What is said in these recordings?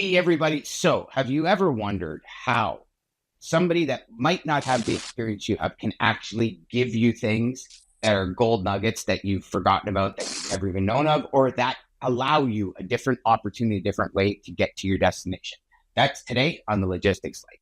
Hey, everybody. So, have you ever wondered how somebody that might not have the experience you have can actually give you things that are gold nuggets that you've forgotten about, that you've never even known of, or that allow you a different opportunity, a different way to get to your destination? That's today on the Logistics Life.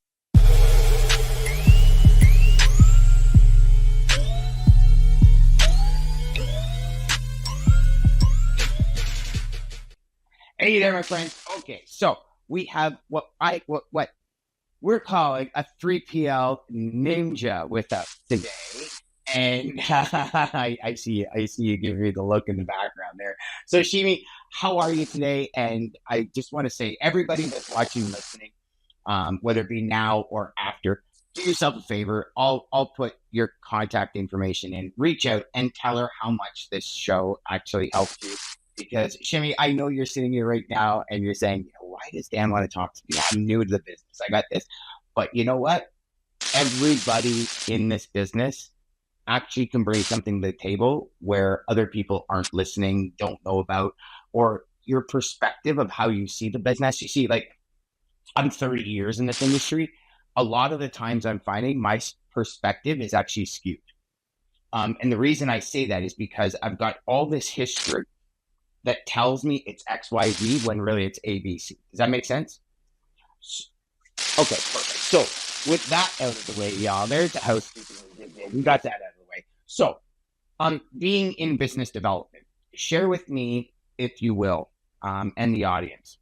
Hey there, my friends. Okay, so we have what we're calling a 3PL ninja with us today. And I see you giving me the look in the background there. So Shimi, how are you today? And I just want to say, everybody that's watching, listening, whether it be now or after, do yourself a favor. I'll put your contact information in. Reach out and tell her how much this show actually helped you. Because Shimi, I know you're sitting here right now and you're saying, why does Dan want to talk to me? I'm new to the business. I got this. But you know what? Everybody in this business actually can bring something to the table where other people aren't listening, don't know about, or your perspective of how you see the business. You see, like, I'm 30 years in this industry. A lot of the times I'm finding my perspective is actually skewed. And the reason I say that is because I've got all this history that tells me it's XYZ when really it's ABC. Does that make sense? Okay, perfect. So with that out of the way, y'all, there's the housekeeping. We got that out of the way. So, being in business development, share with me, if you will, and the audience,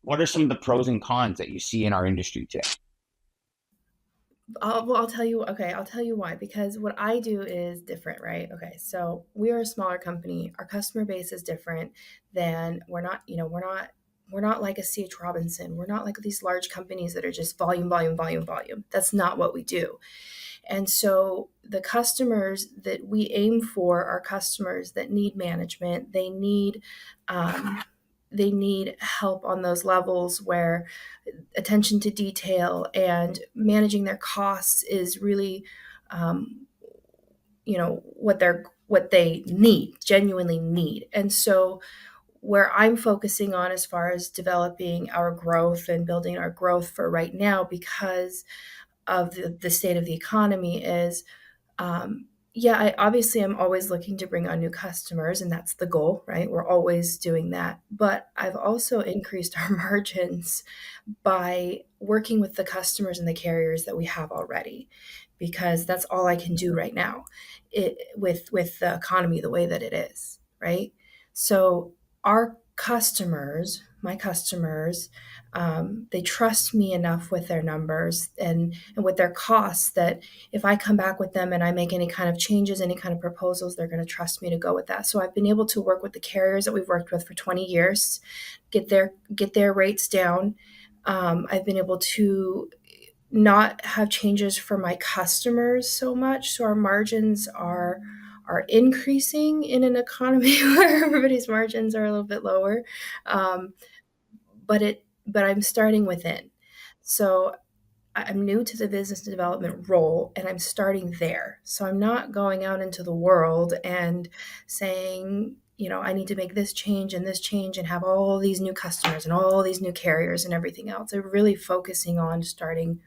what are some of the pros and cons that you see in our industry today? I'll tell you. Okay, I'll tell you why. Because what I do is different, right? Okay, so we are a smaller company. Our customer base is different than we're not like a CH Robinson. We're not like these large companies that are just volume, volume, volume, volume. That's not what we do. And so the customers that we aim for are customers that need management. They need help on those levels where attention to detail and managing their costs is really what they need, genuinely need. And so where I'm focusing on as far as developing our growth and building our growth for right now, because of the state of the economy, is yeah, obviously I'm always looking to bring on new customers, and that's the goal, right? We're always doing that. But I've also increased our margins by working with the customers and the carriers that we have already, because that's all I can do right now, with the economy the way that it is, right? So our customers, my customers, they trust me enough with their numbers and with their costs, that if I come back with them and I make any kind of changes, any kind of proposals, they're going to trust me to go with that. So I've been able to work with the carriers that we've worked with for 20 years, get their rates down. I've been able to not have changes for my customers so much, so our margins are increasing in an economy where everybody's margins are a little bit lower. Um, but I'm starting within. So I'm new to the business development role and I'm starting there. So I'm not going out into the world and saying, I need to make this change and have all these new customers and all these new carriers and everything else. I'm really focusing on starting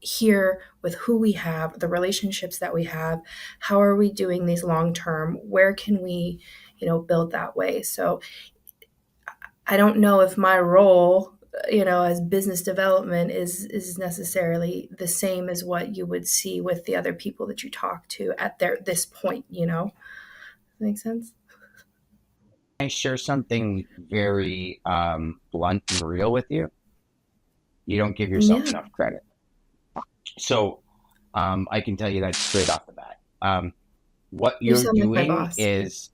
here with who we have, the relationships that we have. How are we doing these long term? Where can we, build that way? So I don't know if my role, as business development is necessarily the same as what you would see with the other people that you talk to at this point. Make sense? Can I share something very blunt and real with you? You don't give yourself Yeah. enough credit. So I can tell you that straight off the bat. What You you're sound like my doing boss. is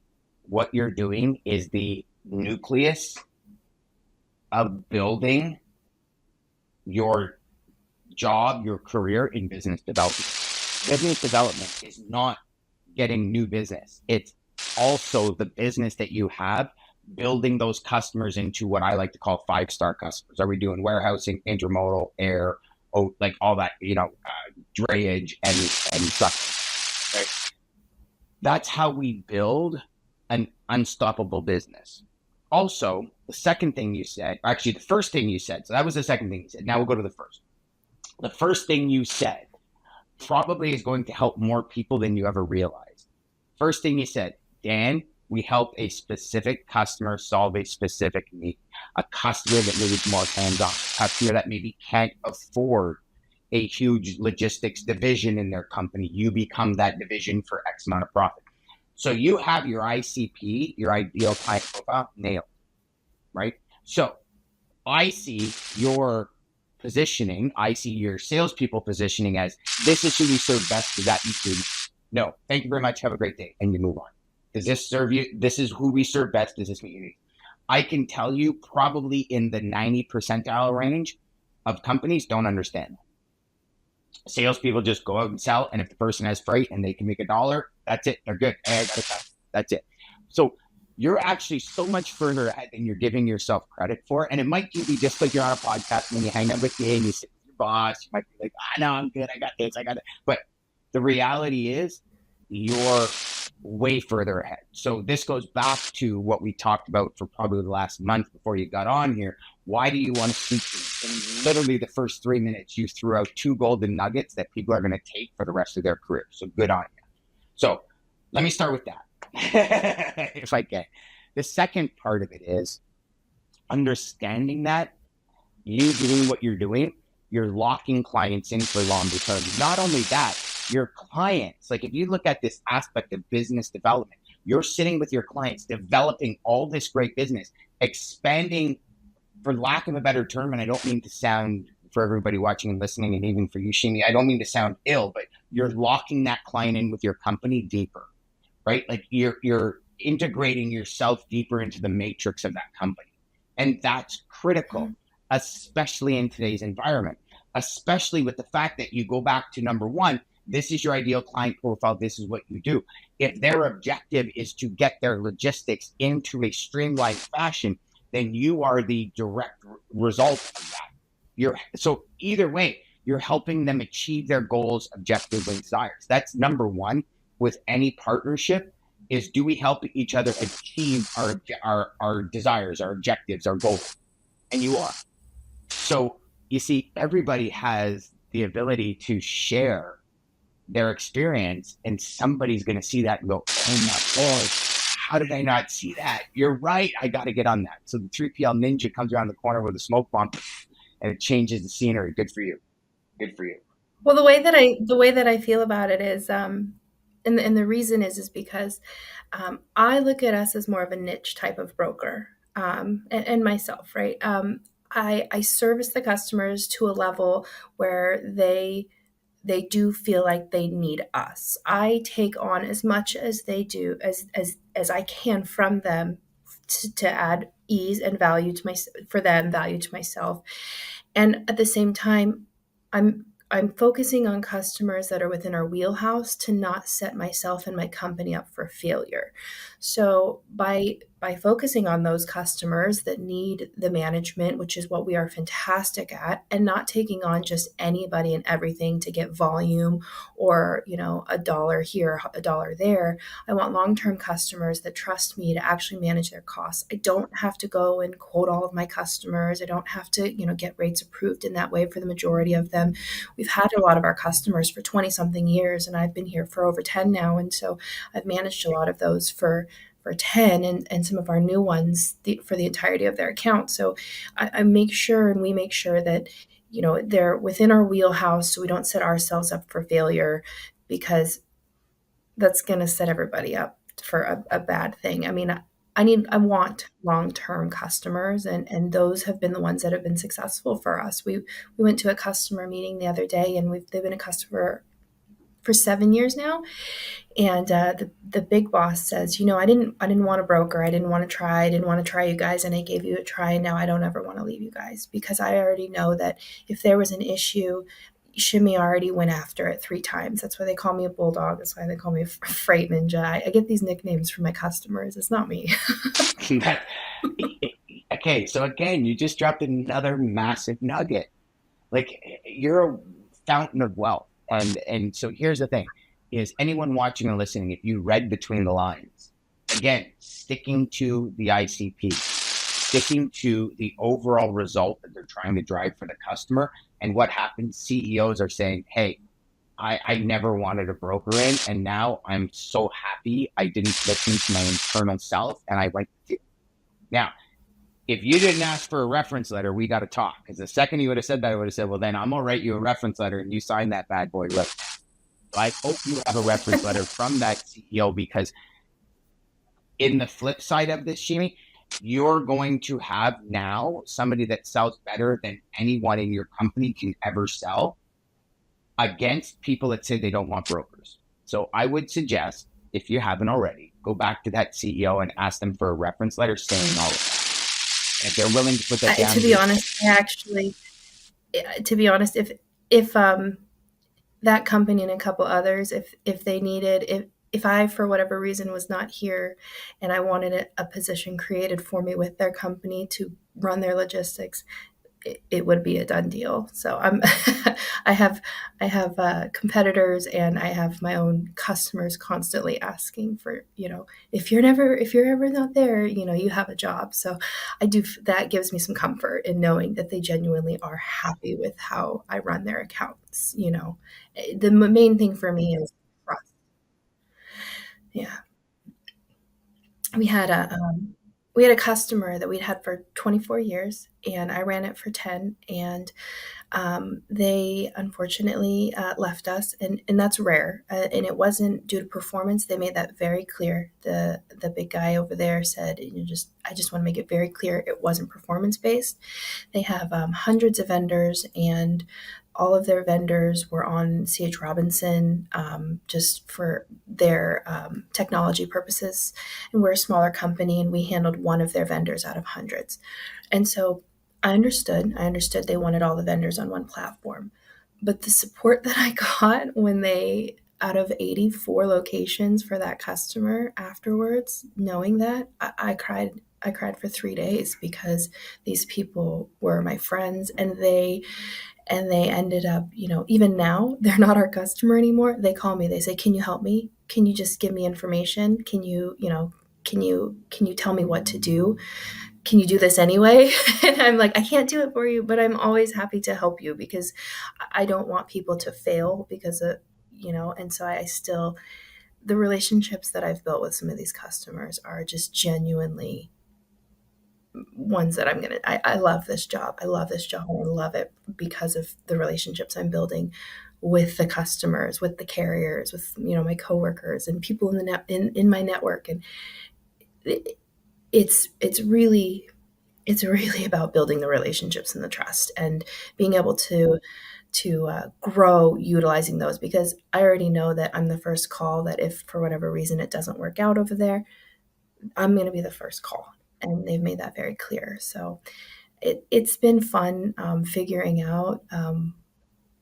the nucleus of building your job, your career in business development. Business development is not getting new business. It's also the business that you have, building those customers into what I like to call 5-star customers. Are we doing warehousing, intermodal, air, like all that, drayage and trucking, right? That's how we build an unstoppable business. Also, the second thing you said, actually the first thing you said, so that was the second thing you said. Now we'll go to the first. The first thing you said probably is going to help more people than you ever realized. First thing you said, Dan, we help a specific customer solve a specific need. A customer that needs more hands-on, a customer that maybe can't afford a huge logistics division in their company. You become that division for X amount of profit. So you have your ICP, your ideal client profile, nailed, right? So I see your positioning, I see your salespeople positioning as this is who we serve best. Does that include? No, thank you very much. Have a great day, and you move on. Does this serve you? This is who we serve best. Does this meet your needs? I can tell you probably in the 90 percentile range of companies don't understand. Salespeople just go out and sell, and if the person has freight and they can make $1, that's it. They're good. Hey, I got to sell. That's it. So you're actually so much further ahead than you're giving yourself credit for. And it might be just like you're on a podcast when you hang out with you and you sit with your boss. You might be like, no, I'm good. I got this. I got it. But the reality is you're way further ahead. So this goes back to what we talked about for probably the last month before you got on here. Why do you want to speak to me? And literally the first 3 minutes, you threw out 2 golden nuggets that people are going to take for the rest of their career. So good on you. So let me start with that. If I can. The second part of it is understanding that you doing what you're doing, you're locking clients in for longer term. Not only that, your clients, like if you look at this aspect of business development, you're sitting with your clients, developing all this great business, expanding, for lack of a better term, and I don't mean to sound, for everybody watching and listening, and even for you, Shimi, I don't mean to sound ill, but you're locking that client in with your company deeper, right? Like you're integrating yourself deeper into the matrix of that company. And that's critical, especially in today's environment, especially with the fact that you go back to number one, this is your ideal client profile. This is what you do. If their objective is to get their logistics into a streamlined fashion, then you are the direct result of that. So either way, you're helping them achieve their goals, objectives, and desires. That's number one with any partnership is, do we help each other achieve our desires, our objectives, our goals? And you are. So you see, everybody has the ability to share their experience, and somebody's going to see that and go, oh my Lord, how did I not see that? You're right. I got to get on that. So the 3PL ninja comes around the corner with a smoke bomb and it changes the scenery. Good for you. Good for you. Well, the way that I feel about it is, and the reason is because I look at us as more of a niche type of broker, and myself, right? I service the customers to a level where they do feel like they need us. I take on as much as they do, as I can from them to add ease and value for them, value to myself. And at the same time, I'm focusing on customers that are within our wheelhouse to not set myself and my company up for failure. So by focusing on those customers that need the management, which is what we are fantastic at, and not taking on just anybody and everything to get volume or, $1 here, $1 there. I want long-term customers that trust me to actually manage their costs. I don't have to go and quote all of my customers. I don't have to, get rates approved in that way for the majority of them. We've had a lot of our customers for 20 something years, and I've been here for over 10 now. And so I've managed a lot of those for 10 and some of our new ones for the entirety of their account. So I make sure, and we make sure that, they're within our wheelhouse so we don't set ourselves up for failure, because that's going to set everybody up for a bad thing. I mean, I want long-term customers, and those have been the ones that have been successful for us. We went to a customer meeting the other day, and they've been a customer for 7 years now. And the big boss says, I didn't want a broker. I didn't want to try you guys, and I gave you a try. And now I don't ever want to leave you guys, because I already know that if there was an issue, Shimmy already went after it 3 times. That's why they call me a bulldog. That's why they call me a freight ninja. I get these nicknames from my customers. It's not me. Okay, so again, you just dropped another massive nugget. Like, you're a fountain of wealth. And so here's the thing, is anyone watching or listening, if you read between the lines, again, sticking to the ICP, sticking to the overall result that they're trying to drive for the customer. And what happens, CEOs are saying, hey, I never wanted a broker in, and now I'm so happy I didn't listen to my internal self and I went to you. Now, if you didn't ask for a reference letter, we got to talk. Because the second you would have said that, I would have said, well, then I'm going to write you a reference letter and you sign that bad boy right now. So I hope you have a reference letter from that CEO, because in the flip side of this, Shimi, you're going to have now somebody that sells better than anyone in your company can ever sell against people that say they don't want brokers. So I would suggest, if you haven't already, go back to that CEO and ask them for a reference letter saying all of that. And if they're willing to put that down, To be honest, if that company and a couple others, if they needed, if I for whatever reason was not here and I wanted a position created for me with their company to run their logistics, it would be a done deal. So I have competitors and I have my own customers constantly asking for, if you're ever not there, you have a job. So I do, that gives me some comfort in knowing that they genuinely are happy with how I run their accounts. The main thing for me is trust. Yeah. We had a customer that we'd had for 24 years, and I ran it for 10, and they unfortunately left us, and that's rare. And it wasn't due to performance. They made that very clear. The big guy over there said, I just want to make it very clear it wasn't performance based. They have hundreds of vendors, and all of their vendors were on CH Robinson just for their technology purposes. And we're a smaller company, and we handled one of their vendors out of hundreds. And so I understood. They wanted all the vendors on one platform. But the support that I got when they, out of 84 locations for that customer afterwards, knowing that, I cried. I cried for 3 days because these people were my friends, and they ended up, even now, they're not our customer anymore. They call me, they say, can you help me? Can you just give me information? Can you, can you tell me what to do? Can you do this anyway? And I'm like, I can't do it for you, but I'm always happy to help you because I don't want people to fail because of, and so I still, the relationships that I've built with some of these customers are just genuinely ones that I love this job. I love this job, and I love it because of the relationships I'm building with the customers, with the carriers, with, my coworkers and people in the in my network. And it's really about building the relationships and the trust and being able to grow utilizing those, because I already know that I'm the first call, that if for whatever reason it doesn't work out over there, I'm going to be the first call. And they've made that very clear. So it's been fun figuring out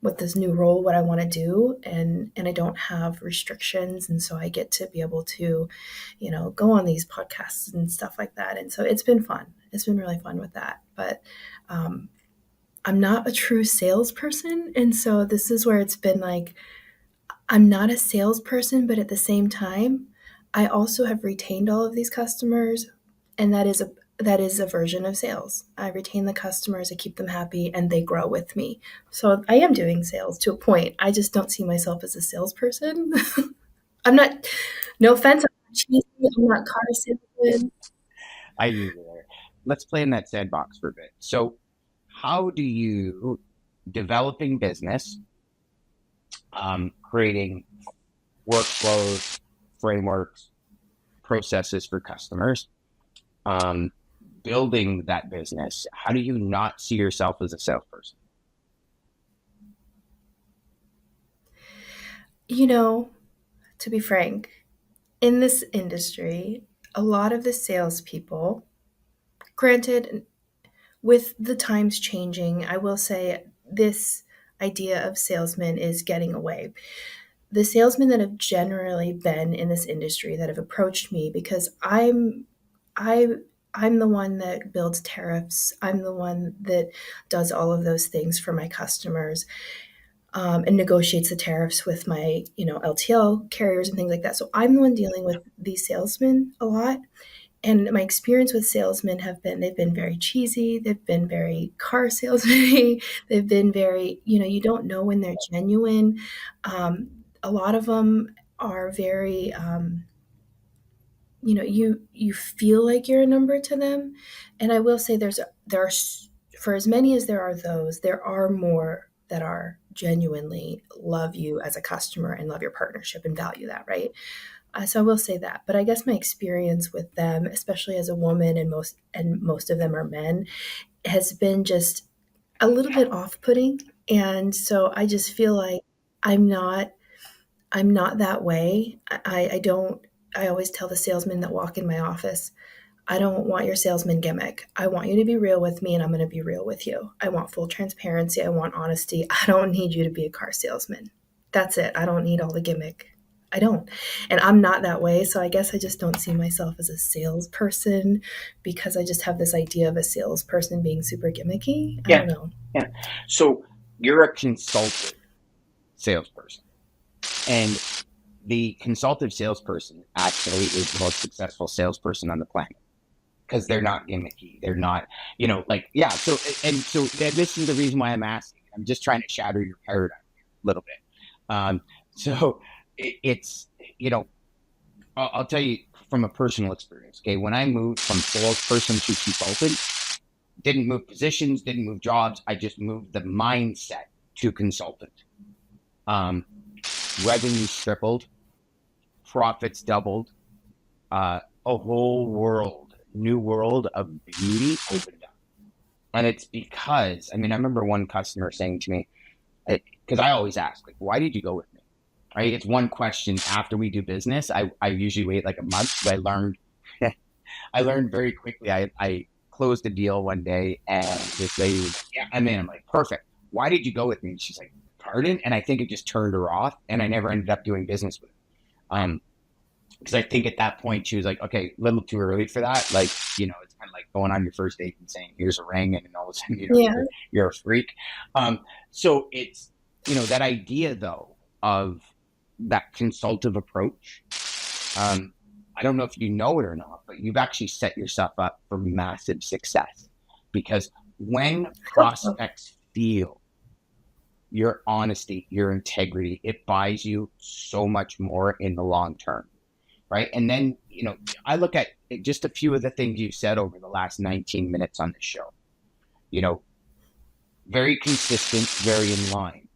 with this new role what I want to do, and I don't have restrictions, and so I get to be able to, go on these podcasts and stuff like that. And so it's been fun. It's been really fun with that. But I'm not a true salesperson, and so this is where it's been like, I'm not a salesperson, but at the same time, I also have retained all of these customers, and that is a version of sales. I retain the customers, I keep them happy, and they grow with me. So I am doing sales to a point. I just don't see myself as a salesperson. I'm not. No offense, I'm not cheesy. I'm not car salesman. I hear you there. Let's play in that sandbox for a bit. So, how do you, developing business, creating workflows, frameworks, processes for customers, building that business, how do you not see yourself as a salesperson? To be frank, in this industry, a lot of the salespeople, granted, with the times changing, I will say this idea of salesman is getting away. The salesmen that have generally been in this industry that have approached me, because I I'm the one that builds tariffs. I'm the one that does all of those things for my customers, and negotiates the tariffs with my, LTL carriers and things like that. So I'm the one dealing with these salesmen a lot. And my experience with salesmen they've been very cheesy, they've been very car salesman they've been very, you don't know when they're genuine. A lot of them are very, you feel like you're a number to them. And I will say there are, for as many as there are those, there are more that are genuinely love you as a customer and love your partnership and value that, right? So I will say that. But I guess my experience with them, especially as a woman, and most of them are men, has been just a little bit off-putting. And so I just feel like I'm not I'm not that way. I don't. I always tell the salesmen that walk in my office, I don't want your salesman gimmick. I want you to be real with me, and I'm going to be real with you. I want full transparency. I want honesty. I don't need you to be a car salesman. That's it. I don't need all the gimmick. I don't. And I'm not that way. So I guess I just don't see myself as a salesperson because I just have this idea of a salesperson being super gimmicky. I Yeah, don't know. yeah. So you're a consultative salesperson, and the consultative salesperson actually is the most successful salesperson on the planet because they're not gimmicky. They're not, like, yeah. So, and so this is the reason why I'm asking. I'm just trying to shatter your paradigm a little bit. So it's, you know, I'll tell you from a personal experience. Okay. When I moved from salesperson to consultant, didn't move positions, didn't move jobs. I just moved the mindset to consultant. Um, Revenue tripled, profits doubled, a whole world, new world of beauty opened up. And it's because, I mean, I remember one customer saying to me, because I always ask, like, why did you go with me? Right? It's one question after we do business. I usually wait like a month, but I learned I learned very quickly. I closed a deal one day and this lady was like, yeah, I'm in. I'm like, perfect. Why did you go with me? And she's like, pardon? And I think it just turned her off and I never ended up doing business with her. Because I think at that point she was like, okay, a little too early for that. Like, it's kind of like going on your first date and saying, here's a ring, and then all of a sudden, Yeah. you're a freak. So it's, that idea though of that consultative approach. I don't know if you know it or not, but you've actually set yourself up for massive success because when prospects feel your honesty, your integrity, it buys you so much more in the long term. Right. And then, I look at just a few of the things you've said over the last 19 minutes on the show, very consistent, very in line.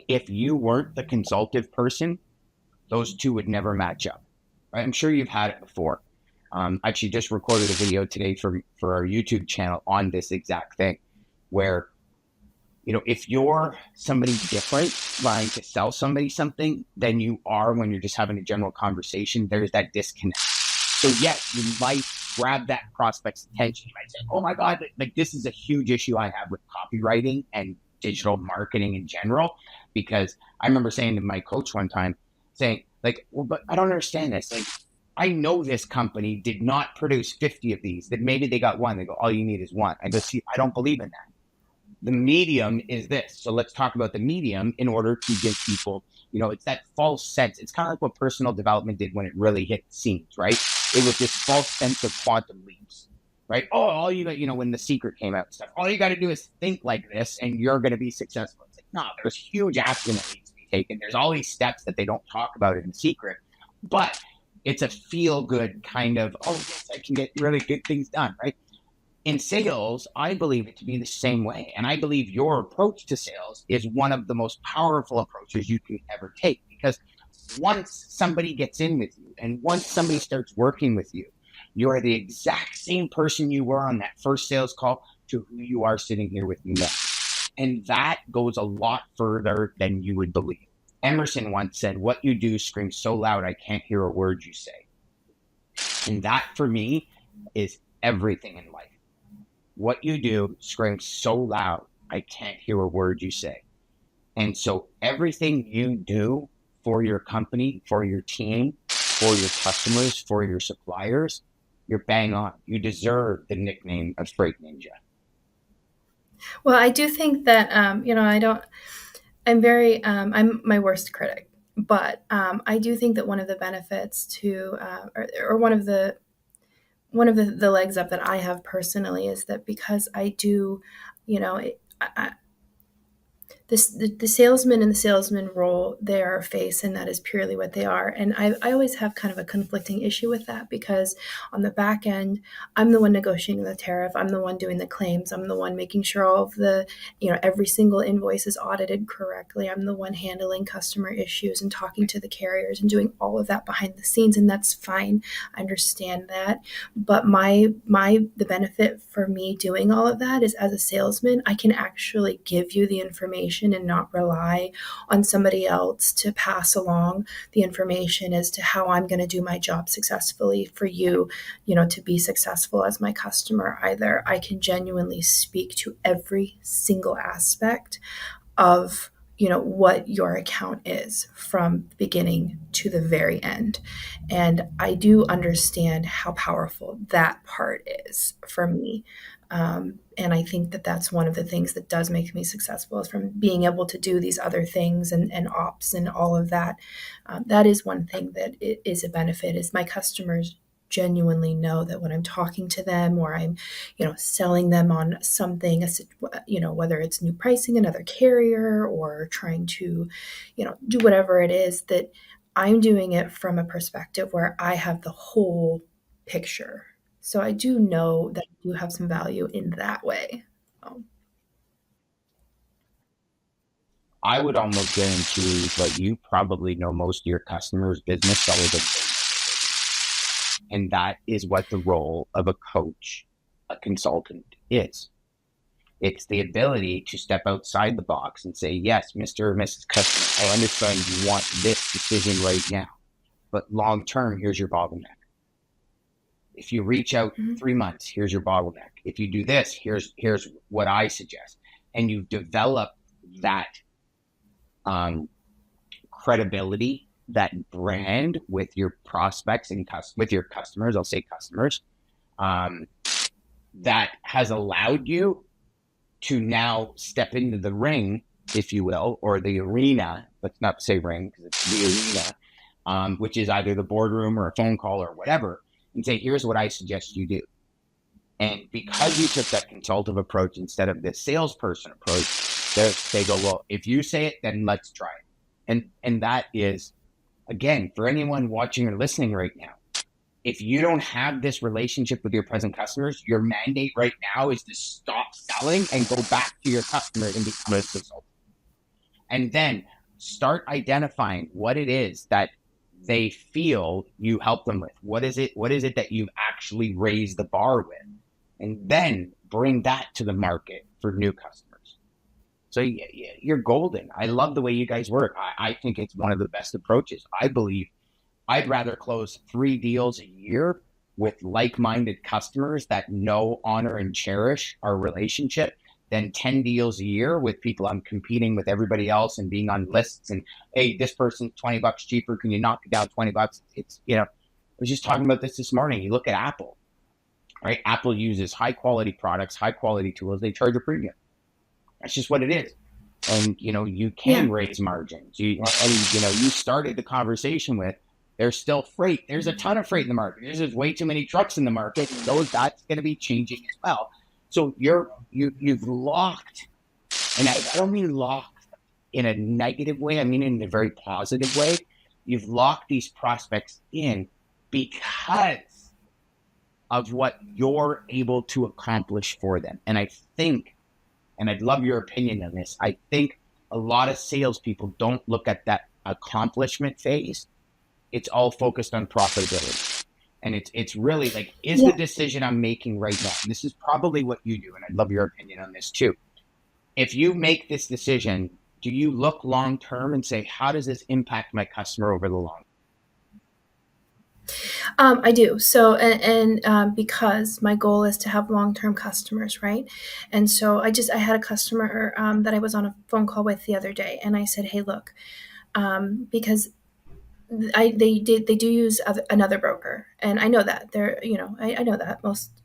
If you weren't the consultative person, those two would never match up. Right? I'm sure you've had it before. Actually just recorded a video today for our YouTube channel on this exact thing where, if you're somebody different trying to sell somebody something than you are when you're just having a general conversation, there's that disconnect. So yes, you might grab that prospect's attention. You might say, oh my God, like this is a huge issue I have with copywriting and digital marketing in general. Because I remember saying to my coach one time, saying like, well, but I don't understand this. Like, I know this company did not produce 50 of these, that maybe they got one. They go, all you need is one. I go, see, I don't believe in that. The medium is this. So let's talk about the medium in order to give people, it's that false sense. It's kind of like what personal development did when it really hit the scenes, right? It was this false sense of quantum leaps, right? Oh, all you got, when The Secret came out and stuff, all you got to do is think like this and you're going to be successful. It's like, no, there's huge action that needs to be taken. There's all these steps that they don't talk about in The Secret, but it's a feel good kind of, oh, yes, I can get really good things done, right? In sales, I believe it to be the same way. And I believe your approach to sales is one of the most powerful approaches you can ever take because once somebody gets in with you and once somebody starts working with you, you are the exact same person you were on that first sales call to who you are sitting here with me now. And that goes a lot further than you would believe. Emerson once said, what you do screams so loud I can't hear a word you say. And that for me is everything in life. What you do screams so loud, I can't hear a word you say. And so everything you do for your company, for your team, for your customers, for your suppliers, you're bang on. You deserve the nickname of Freight Ninja. Well, I do think that, I'm my worst critic, but I do think that one of the benefits to, or one of the one of the legs up that I have personally is that because I do, you know, the salesman in the salesman role, they are a face, and that is purely what they are. And I always have kind of a conflicting issue with that, because on the back end, I'm the one negotiating the tariff, I'm the one doing the claims, I'm the one making sure all of the, every single invoice is audited correctly, I'm the one handling customer issues and talking to the carriers and doing all of that behind the scenes, and that's fine. I understand that. But the benefit for me doing all of that is, as a salesman, I can actually give you the information and not rely on somebody else to pass along the information as to how I'm going to do my job successfully for you, to be successful as my customer. Either I can genuinely speak to every single aspect of what your account is from the beginning to the very end. And I do understand how powerful that part is for me. And I think that that's one of the things that does make me successful, is from being able to do these other things and ops and all of that. That is one thing that is a benefit, is my customers genuinely know that when I'm talking to them, or I'm, selling them on something, whether it's new pricing, another carrier, or trying to, do whatever it is, that I'm doing it from a perspective where I have the whole picture. So I do know that I do have some value in that way. Um, I would almost guarantee that you probably know most of your customers' business better than, and that is what the role of a coach, a consultant is. It's the ability to step outside the box and say, yes, Mr. or Mrs. Customer, I understand you want this decision right now, but long term, here's your bottleneck. If you reach out mhm. 3 months, here's your bottleneck. If you do this, here's what I suggest. And you develop that credibility, that brand with your prospects and with your customers. I'll say customers. That has allowed you to now step into the ring, if you will, or the arena. Let's not say ring, because it's the arena, which is either the boardroom or a phone call or whatever, and say, here's what I suggest you do. And because you took that consultative approach instead of the salesperson approach, they go, well, if you say it, then let's try it. And that is, again, for anyone watching or listening right now, if you don't have this relationship with your present customers, your mandate right now is to stop selling and go back to your customers and become a consultant. And then start identifying what it is that they feel you help them with. What is it that you've actually raised the bar with? And then bring that to the market for new customers. So you're golden. I love the way you guys work. I think it's one of the best approaches. I believe I'd rather close 3 deals a year with like-minded customers that know, honor, and cherish our relationship than 10 deals a year with people I'm competing with everybody else and being on lists and, hey, this person's $20 cheaper. Can you knock it down $20? It's, I was just talking about this morning. You look at Apple, right? Apple uses high quality products, high quality tools. They charge a premium. That's just what it is. And, you can raise margins. You started the conversation with, there's still freight. There's a ton of freight in the market. There's just way too many trucks in the market. That's going to be changing as well. So you've locked, and I don't mean locked in a negative way. I mean in a very positive way. You've locked these prospects in because of what you're able to accomplish for them. And I think, and I'd love your opinion on this, I think a lot of salespeople don't look at that accomplishment phase. It's all focused on profitability. And it's really like, is the decision I'm making right now, and this is probably what you do, and I'd love your opinion on this too. If you make this decision, do you look long term and say, how does this impact my customer over the long term? I do. So, and because my goal is to have long-term customers, right? And so I had a customer that I was on a phone call with the other day, and I said, hey, look, because they do use another broker, and I know that I know that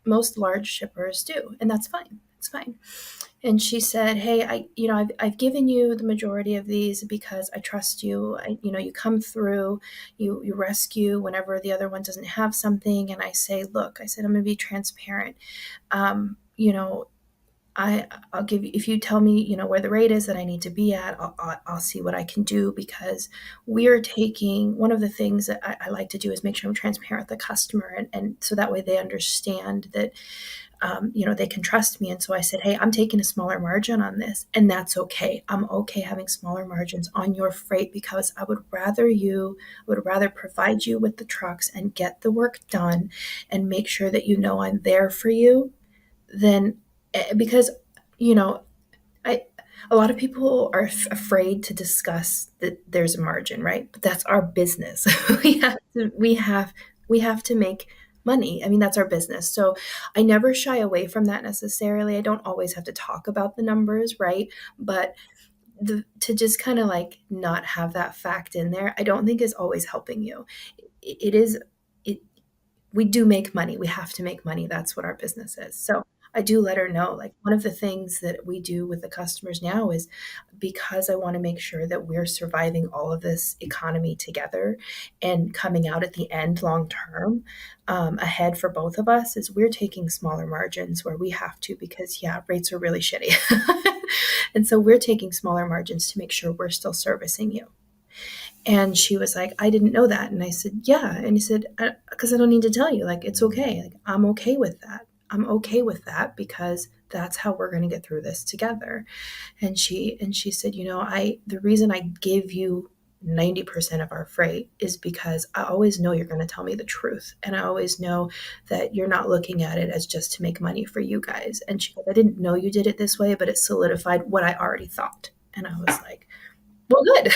most large shippers do, and that's fine. It's fine. And she said, "Hey, I've given you the majority of these because I trust you. You come through, you rescue whenever the other one doesn't have something." And I say, "Look," I said, "I'm going to be transparent. You know, I'll give you, if you tell me, where the rate is that I need to be at, I'll see what I can do, because we're taking, one of the things that I like to do is make sure I'm transparent with the customer, and so that way they understand that, they can trust me." And so I said, "Hey, I'm taking a smaller margin on this, and that's okay. I'm okay having smaller margins on your freight, because I would rather provide you with the trucks and get the work done and make sure that I'm there for you, than because, you know, I a lot of people are afraid to discuss that there's a margin, right? But that's our business. We have to make money. I mean, that's our business. So I never shy away from that necessarily. I don't always have to talk about the numbers, right? But to just kind of like not have that fact in there, I don't think is always helping you. It is it We do make money. We have to make money. That's what our business is. So I do let her know, like, one of the things that we do with the customers now is, because I want to make sure that we're surviving all of this economy together and coming out at the end long term, ahead for both of us, is we're taking smaller margins where we have to, because, yeah, rates are really shitty. And so we're taking smaller margins to make sure we're still servicing you. And she was like, "I didn't know that." And I said, "Yeah." And he said, "Because I don't need to tell you. Like, it's okay. Like, I'm okay with that. I'm okay with that, because that's how we're going to get through this together." And she said, the reason I give you 90% of our freight is because I always know you're going to tell me the truth. And I always know that you're not looking at it as just to make money for you guys." And she goes, "I didn't know you did it this way, but it solidified what I already thought." And I was like, "Well, good."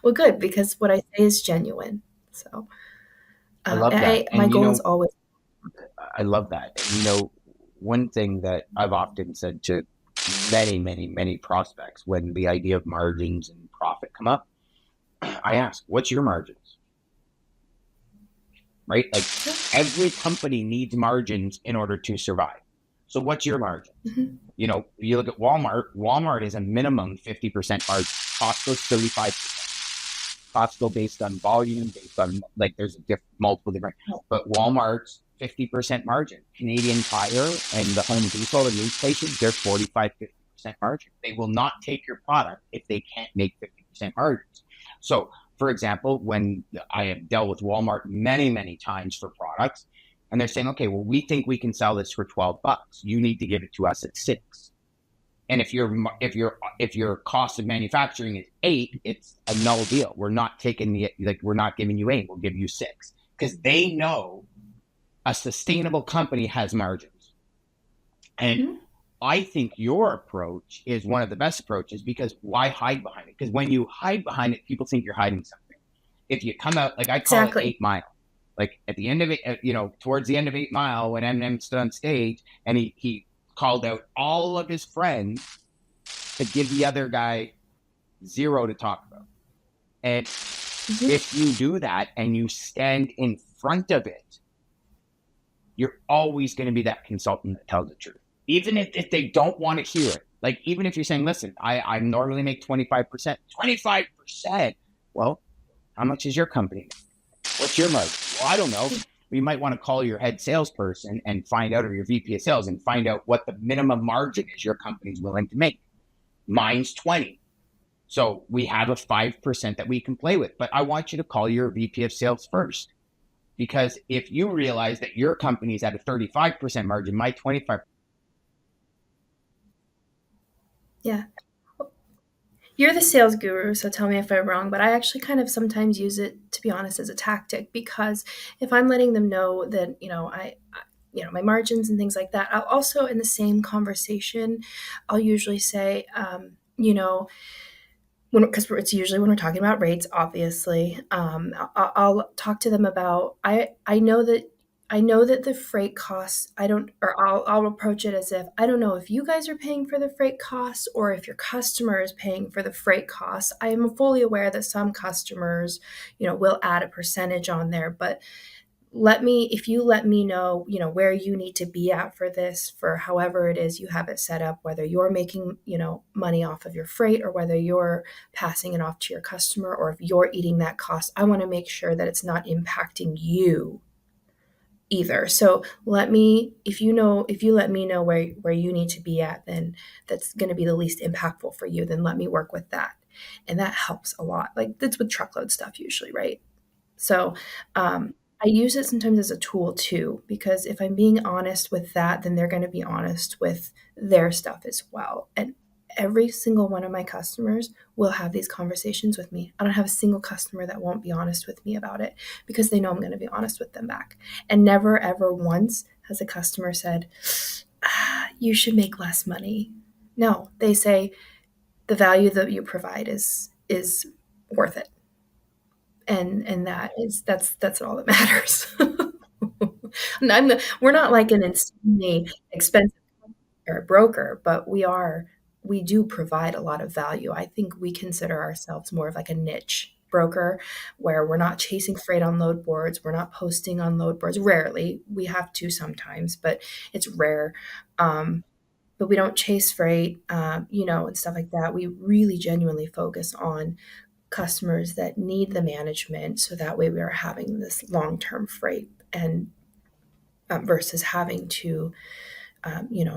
Well, good, because what I say is genuine. So, I love that. my And, goal is always. I love that. And, one thing that I've often said to many, many, many prospects when the idea of margins and profit come up, I ask, what's your margins? Right? Like, every company needs margins in order to survive. So what's your margin? Mm-hmm. You look at Walmart is a minimum 50% margin. Costco's 35%. Costco based on volume, based on, like, there's multiple different, but Walmart's 50% margin. Canadian Tire and the Home Depot and these places, they're 45-50% margin. They will not take your product if they can't make 50% margins. So, for example, when I have dealt with Walmart many, many times for products, and they're saying, "Okay, well, we think we can sell this for $12. You need to give it to us at $6." And if your cost of manufacturing is $8, it's a null deal. We're not we're not giving you $8. We'll give you $6, because they know a sustainable company has margins. And Mm-hmm. I think your approach is one of the best approaches, because why hide behind it? Because when you hide behind it, people think you're hiding something. If you come out, like, I call it Exactly. 8 Mile. Like, at the end of it, towards the end of 8 Mile, when Eminem stood on stage and he called out all of his friends to give the other guy zero to talk about. And if you do that and you stand in front of it, you're always going to be that consultant that tells the truth. Even if they don't want to hear it. Like, even if you're saying, "Listen, I normally make 25%. 25%? Well, how much is your company? What's your margin?" "Well, I don't know." You might want to call your head salesperson and find out, or your VP of sales, and find out what the minimum margin is your company's willing to make. Mine's 20. So we have a 5% that we can play with. But I want you to call your VP of sales first. Because if you realize that your company's at a 35% margin, my 25%. Yeah. You're the sales guru, so tell me if I'm wrong, but I actually kind of sometimes use it, to be honest, as a tactic, because if I'm letting them know that, my margins and things like that, I'll also, in the same conversation, I'll usually say, because it's usually when we're talking about rates, obviously, I'll talk to them about, I know that the freight costs, I don't, or I'll approach it as if, I don't know if you guys are paying for the freight costs or if your customer is paying for the freight costs. I am fully aware that some customers, will add a percentage on there, but if you let me know, where you need to be at for this, for however it is you have it set up, whether you're making, money off of your freight or whether you're passing it off to your customer or if you're eating that cost, I want to make sure that it's not impacting you either. So if you let me know where you need to be at, then that's going to be the least impactful for you, then let me work with that. And that helps a lot. Like that's with truckload stuff usually, right? So I use it sometimes as a tool too, because if I'm being honest with that, then they're going to be honest with their stuff as well. And every single one of my customers will have these conversations with me. I don't have a single customer that won't be honest with me about it because they know I'm going to be honest with them back. And never, ever once has a customer said, you should make less money. No, they say the value that you provide is worth it, and that's all that matters. We're not like an insanely expensive or broker, but we do provide a lot of value. I think we consider ourselves more of like a niche broker where we're not chasing freight on load boards, we're not posting on load boards. Rarely, we have to sometimes, but it's rare. But we don't chase freight, and stuff like that. We really genuinely focus on customers that need the management so that way we are having this long-term freight and versus having to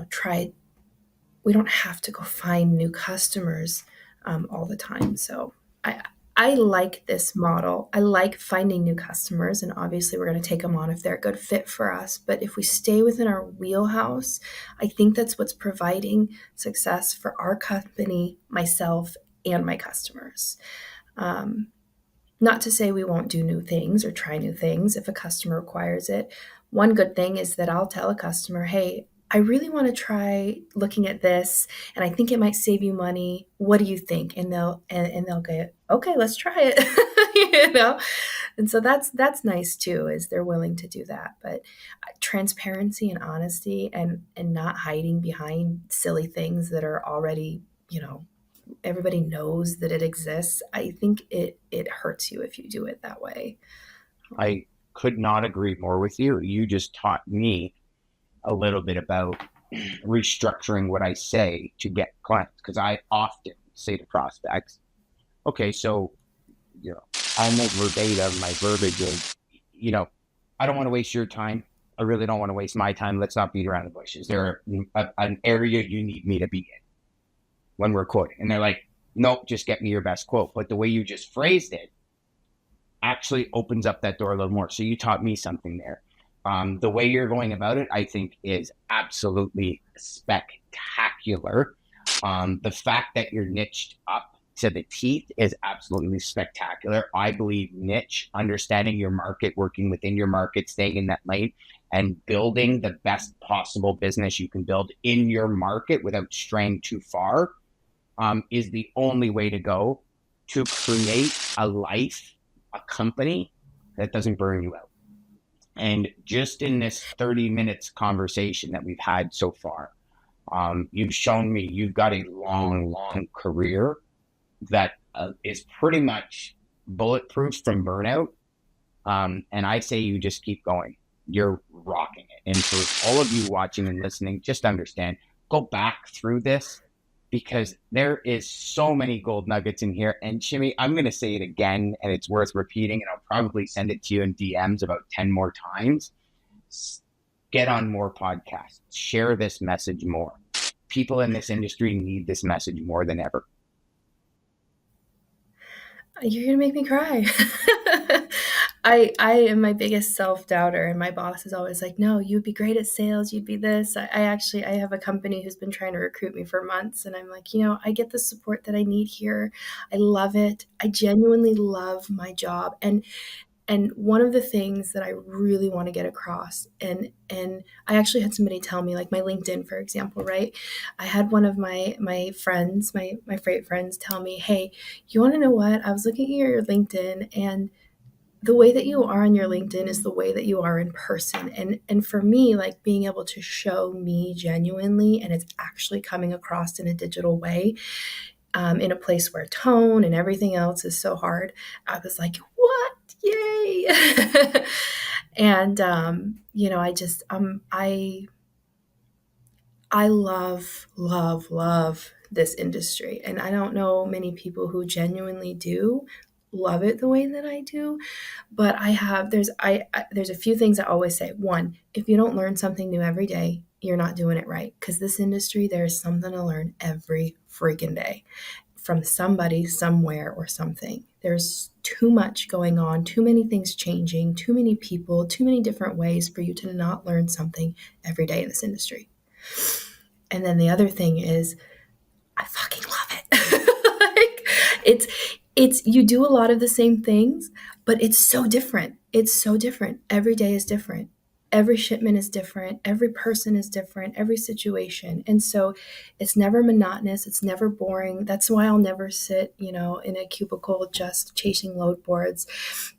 try. We don't have to go find new customers all the time. So I like this model. I like finding new customers, and obviously we're going to take them on if they're a good fit for us. But if we stay within our wheelhouse, I think that's what's providing success for our company, myself, and my customers. Not to say we won't do new things or try new things if a customer requires it. One good thing is that I'll tell a customer, hey, I really want to try looking at this and I think it might save you money. What do you think? And they'll go, okay, let's try it. And so that's nice too, is they're willing to do that. But transparency and honesty and not hiding behind silly things that are already, everybody knows that it exists. I think it hurts you if you do it that way. I could not agree more with you. You just taught me a little bit about restructuring what I say to get clients, because I often say to prospects, okay, so almost verbatim, my verbiage is, I don't want to waste your time. I really don't want to waste my time. Let's not beat around the bushes. There an area you need me to be in when we're quoting. And they're like, nope, just get me your best quote. But the way you just phrased it actually opens up that door a little more. So you taught me something there. The way you're going about it, I think, is absolutely spectacular. The fact that you're niched up to the teeth is absolutely spectacular. I believe niche, understanding your market, working within your market, staying in that lane, and building the best possible business you can build in your market without straying too far, is the only way to go to create a life, a company that doesn't burn you out. And just in this 30 minutes conversation that we've had so far, you've shown me you've got a long career that is pretty much bulletproof from burnout. And I say you just keep going. You're rocking it. And for all of you watching and listening, just understand, go back through this, because there is so many gold nuggets in here. And Shimmy, I'm going to say it again, and it's worth repeating, and I'll probably send it to you in DMs about 10 more times. Get on more podcasts. Share this message more. People in this industry need this message more than ever. You're going to make me cry. I am my biggest self-doubter, and my boss is always like, no, you'd be great at sales. You'd be this. I have a company who's been trying to recruit me for months. And I'm like, I get the support that I need here. I love it. I genuinely love my job. And one of the things that I really want to get across, and I actually had somebody tell me, like my LinkedIn, for example, right? I had one of my friends, my freight friends tell me, hey, you want to know what? I was looking at your LinkedIn, and the way that you are on your LinkedIn is the way that you are in person. And for me, like being able to show me genuinely, and it's actually coming across in a digital way, in a place where tone and everything else is so hard, I was like, what? Yay. And I love this industry. And I don't know many people who genuinely do love it the way that I do. But there's a few things I always say. One, if you don't learn something new every day, you're not doing it right. Because this industry, there's something to learn every freaking day from somebody, somewhere, or something. There's too much going on, too many things changing, too many people, too many different ways for you to not learn something every day in this industry. And then the other thing is, I fucking love it. Like, it's you do a lot of the same things, but it's so different. It's so different. Every day is different. Every shipment is different. Every person is different. Every situation. And so it's never monotonous. It's never boring. That's why I'll never sit, in a cubicle just chasing load boards,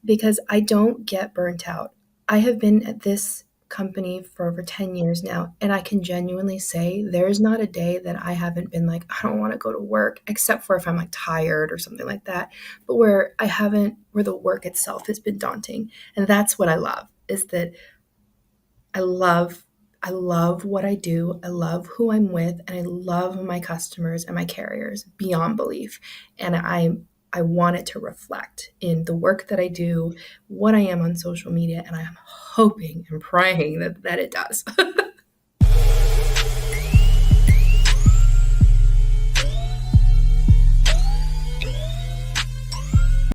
because I don't get burnt out. I have been at this company for over 10 years now, and I can genuinely say there's not a day that I haven't been like, I don't want to go to work, except for if I'm like tired or something like that, but where the work itself has been daunting. And that's what I love, is that I love I love what I do. I love who I'm with, and I love my customers and my carriers beyond belief. And I want it to reflect in the work that I do, what I am on social media, and I'm hoping and praying that it does.